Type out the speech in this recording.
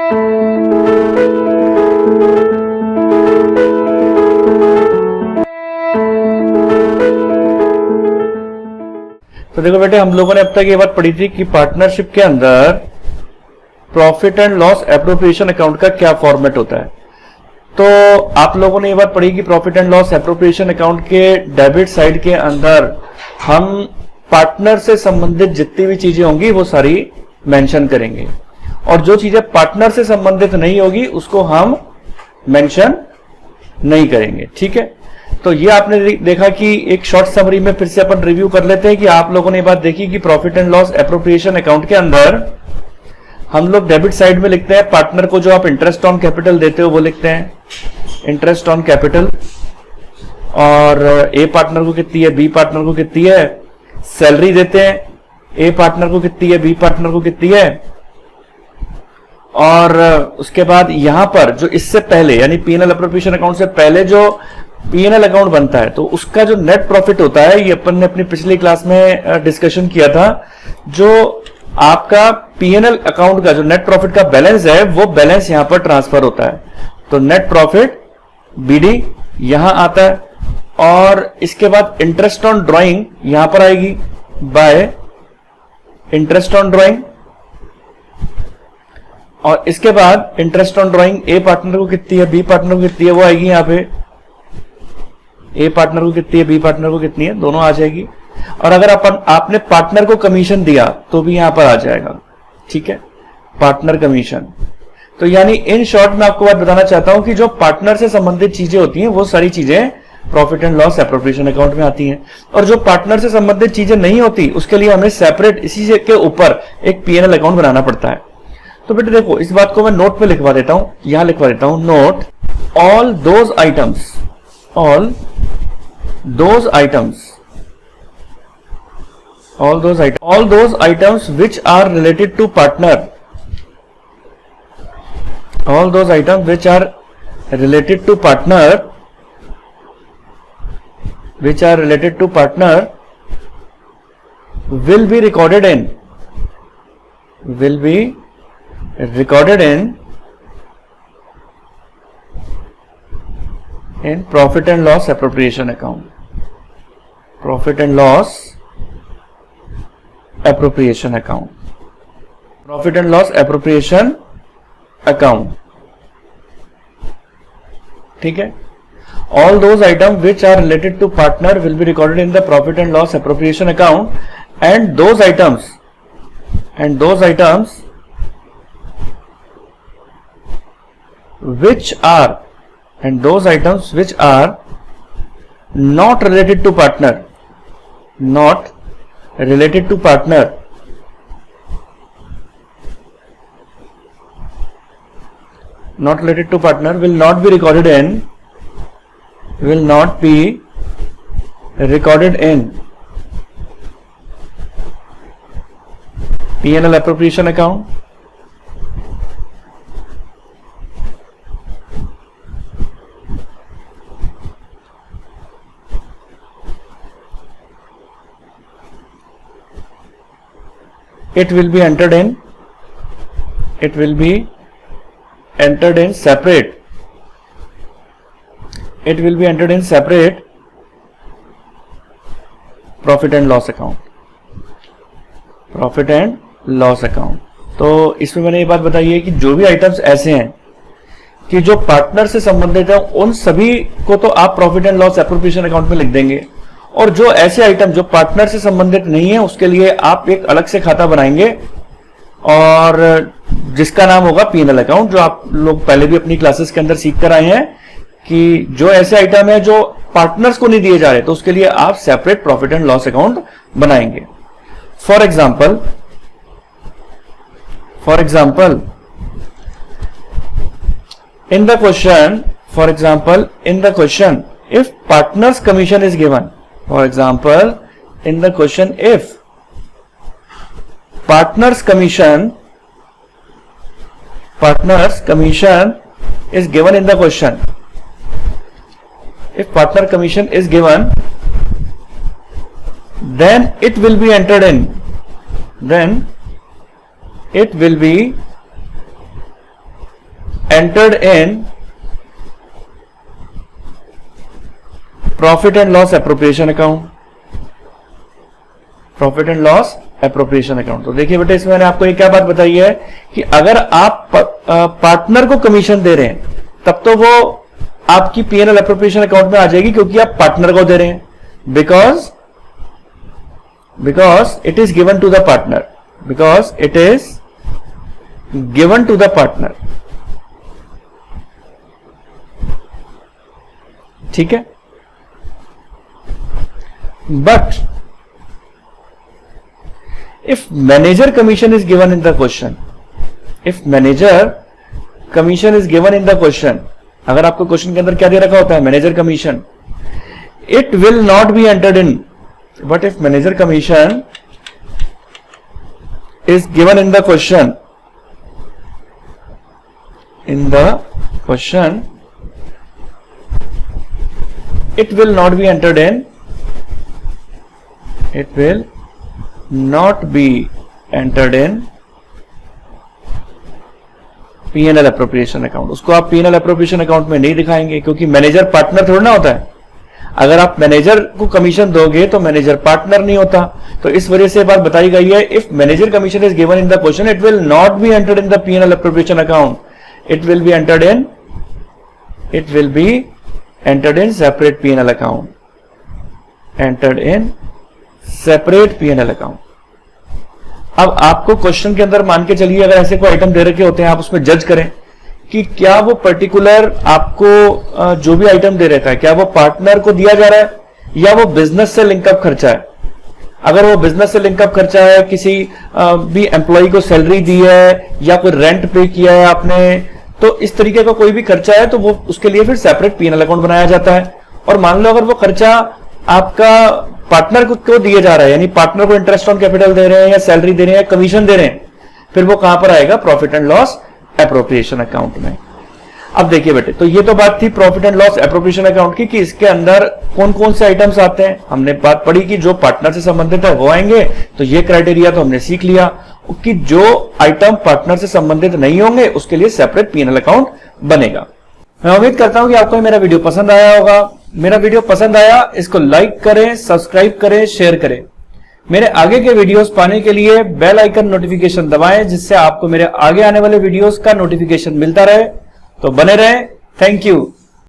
तो देखो बेटे, हम लोगों ने अब तक ये बात पढ़ी थी कि पार्टनरशिप के अंदर profit and loss appropriation account का क्या फॉर्मेट होता है। तो आप लोगों ने ये बात पढ़ी कि profit and loss appropriation account के डेबिट साइड के अंदर हम पार्टनर से संबंधित जितनी भी चीजें होंगी वो सारी मेंशन करेंगे, और जो चीजें पार्टनर से संबंधित नहीं होगी उसको हम मेंशन नहीं करेंगे। ठीक है, तो ये आपने देखा कि एक शॉर्ट समरी में फिर से अपन रिव्यू कर लेते हैं कि आप लोगों ने ये बात देखी कि profit and loss appropriation account के अंदर हम लोग डेबिट साइड में लिखते हैं पार्टनर को जो आप इंटरेस्ट ऑन कैपिटल देते हो वो लिखते हैं इंटरेस्ट ऑन कैपिटल, और ए पार्टनर को कितनी है, बी पार्टनर को कितनी है, सैलरी देते हैं, ए पार्टनर को कितनी है, बी पार्टनर को कितनी है, और उसके बाद यहां पर जो इससे पहले यानी पीएनएल एप्रोप्रिएशन अकाउंट से पहले जो पीएनएल अकाउंट बनता है तो उसका जो नेट प्रॉफिट होता है, ये अपन ने अपनी पिछली क्लास में डिस्कशन किया था, जो आपका पीएनएल अकाउंट का जो नेट प्रॉफिट का बैलेंस है वो बैलेंस यहां पर ट्रांसफर होता है, तो नेट प्रॉफिट बीडी यहां आता है, और इसके बाद इंटरेस्ट ऑन ड्राइंग यहां पर आएगी बाय इंटरेस्ट ऑन ड्राइंग, और इसके बाद interest on drawing A partner को कितनी है, बी पार्टनर को कितनी है वो आएगी यहां पे, ए पार्टनर को कितनी है, बी पार्टनर को कितनी है, दोनों आ जाएगी, और अगर आपने पार्टनर को कमीशन दिया तो भी यहां पर आ जाएगा। ठीक है, पार्टनर कमीशन। तो यानी इन शॉर्ट में आपको बात बताना चाहता हूं कि जो पार्टनर से संबंधित चीजें होती हैं वो सारी चीजें profit and loss appropriation account में आती हैं, और जो पार्टनर से संबंधित चीजें नहीं होती उसके लिए हमें सेपरेट इसी के ऊपर एक पीएनएल अकाउंट बनाना पड़ता है। तो बेटे देखो, इस बात को मैं नोट पे लिखवा देता हूं, यहां लिखवा देता हूं note all those items which are related to partner, all those items which are related to partner will be recorded in profit and loss appropriation account, profit and loss appropriation account, profit and loss appropriation account. ठीक है, all those items which are related to partner will be recorded in the profit and loss appropriation account, and those items which are not related to partner will not be recorded in P&L appropriation account, it will be entered in separate profit and loss account, तो इसमें मैंने ये बात बताई है कि जो भी आइटम्स ऐसे हैं कि जो पार्टनर से संबंधित है उन सभी को तो आप profit and loss appropriation account में लिख देंगे, और जो ऐसे आइटम जो पार्टनर से संबंधित नहीं है उसके लिए आप एक अलग से खाता बनाएंगे, और जिसका नाम होगा पीएनएल अकाउंट, जो आप लोग पहले भी अपनी क्लासेस के अंदर सीख कर आए हैं कि जो ऐसे आइटम है जो पार्टनर्स को नहीं दिए जा रहे तो उसके लिए आप separate profit and loss account बनाएंगे। For example in the question if partners commission is given, if partners commission is given in the question, if partner commission is given, then it will be entered in entered in profit and loss appropriation account, profit and loss appropriation account. तो देखिए बेटा, इसमें मैंने आपको एक क्या बात बताई है कि अगर आप पार्टनर को कमीशन दे रहे हैं तब तो वो आपकी पीएनएल एप्रोप्रिएशन अकाउंट में आ जाएगी, क्योंकि आप पार्टनर को दे रहे हैं, because it is given to the partner, because it is given to the partner. ठीक है, but if manager commission is given in the question, if manager commission is given in the question, अगर आपको question के अंदर क्या दे रखा होता है, manager commission, it will not be entered in, but if manager commission is given in the question, it will not be entered in, it will not be entered in P&L appropriation account। उसको आप P&L appropriation account में नहीं दिखाएंगे, क्योंकि manager partner थोड़ा ना होता है। अगर आप मैनेजर को कमीशन दोगे तो मैनेजर पार्टनर नहीं होता। तो इस वजह से बात बताई गई है, if manager commission is given in the question, it will not be entered in the P&L appropriation account, it will be entered in separate P&L account, entered in separate P&L account. अब आपको question के अंदर मान के चलिए, अगर ऐसे कोई आइटम दे रखे होते हैं, आप उसमें जज करें कि क्या वो पर्टिकुलर आपको जो भी आइटम दे रखा है, क्या वो पार्टनर को दिया जा रहा है या वो बिजनेस से लिंकअप खर्चा है। अगर वो बिजनेस से लिंकअप खर्चा है, किसी भी एम्प्लॉय को सैलरी दी है या कोई रेंट पे किया है आपने, तो इस तरीके का कोई भी खर्चा है तो वो उसके लिए फिर सेपरेट P&L अकाउंट बनाया जाता है। और मान लो अगर वो खर्चा आपका पार्टनर को दिए जा रहा है, यानी पार्टनर को इंटरेस्ट ऑन कैपिटल दे रहे हैं या सैलरी दे रहे हैं या कमीशन दे रहे हैं, फिर वो कहां पर आएगा, profit and loss appropriation account में। अब देखिए बेटे, तो ये तो बात थी profit and loss appropriation account की, कि इसके अंदर कौन कौन से आइटम्स आते हैं। हमने बात पढ़ी कि जो पार्टनर से संबंधित है वो आएंगे, तो ये क्राइटेरिया तो हमने सीख लिया कि जो आइटम पार्टनर से संबंधित नहीं होंगे उसके लिए सेपरेट P&L अकाउंट बनेगा। मैं उम्मीद करता हूं कि आपको मेरा वीडियो पसंद आया होगा। मेरा वीडियो पसंद आया, इसको लाइक करें, सब्सक्राइब करें, शेयर करें। मेरे आगे के वीडियोस पाने के लिए बेल आइकन नोटिफिकेशन दबाएं, जिससे आपको मेरे आगे आने वाले वीडियोस का नोटिफिकेशन मिलता रहे। तो बने रहें। Thank you.